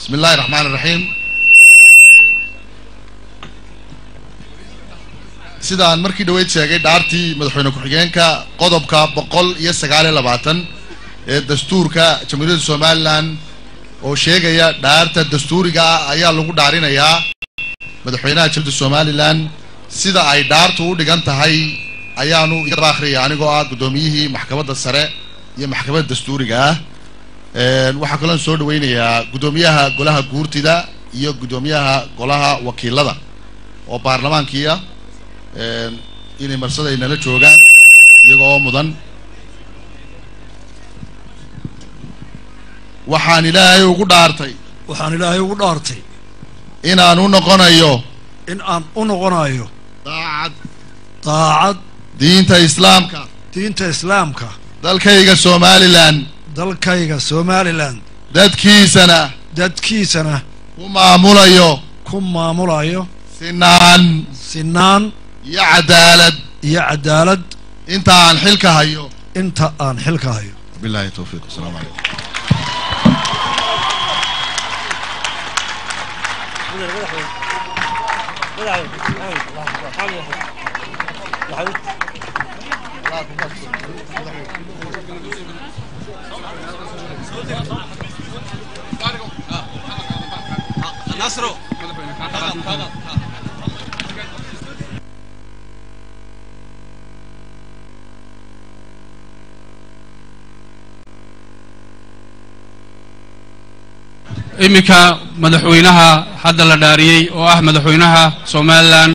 بسم الله الرحمن الرحيم. sidaan markii dhaweyd sheegay dhaartii madaxweyne ku-xigeenka qodobka 129 ee dastuurka Jamhuuriyadda Soomaaliland oo sheegaya dhaarta dastuuriga ayaa lagu dhaarinayaa madaxweynaha Jamhuuriyadda Soomaaliland sida ay dhaartu u dhigan tahay ayaanu iga akhriyaa anigoo ah gudoomiyihii maxkamadda sare iyo maxkamadda dastuuriga waxa kale oo soo dhaweynayaa gudoomiyaha golaha guurtida iyo gudoomiyaha golaha wakiilada oo baarlamaankiya inay marsadayna la joogaan iyagoo mudan waxaan ilaahay ugu dhaartay inaan u noqonayo daacad diinta islaamka dalkayga Somaliland dadkiisana ku maamulayo sinaan يا عدالة انت عن حلك هايو بالله التوفيق السلام عليكم نصرو imika madaxweynaha hadda la dhaariyay oo ah madaxweynaha Soomaaliland